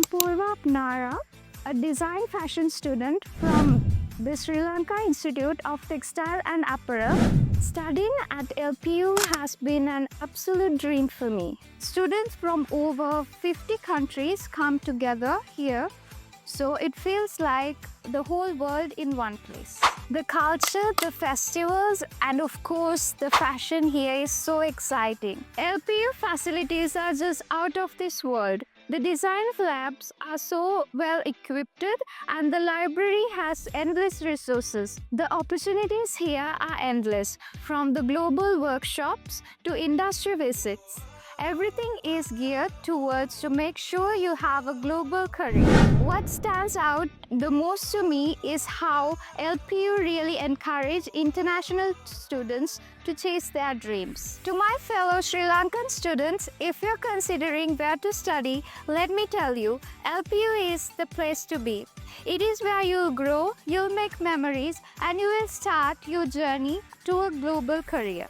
Poorva Appara, a design fashion student from the Sri Lanka Institute of Textile and Apparel. Studying at LPU has been an absolute dream for me. Students from over 50 countries come together here, so it feels like the whole world in one place. The culture, the festivals, and of course, the fashion here is so exciting. LPU facilities are just out of this world. The design labs are so well equipped and the library has endless resources. The opportunities here are endless, from the global workshops to industry visits. Everything is geared towards to make sure you have a global career. What stands out the most to me is how LPU really encourage international students to chase their dreams. To my fellow Sri Lankan students, if you're considering where to study, let me tell you, LPU is the place to be. It is where you'll grow, you'll make memories, and you will start your journey to a global career.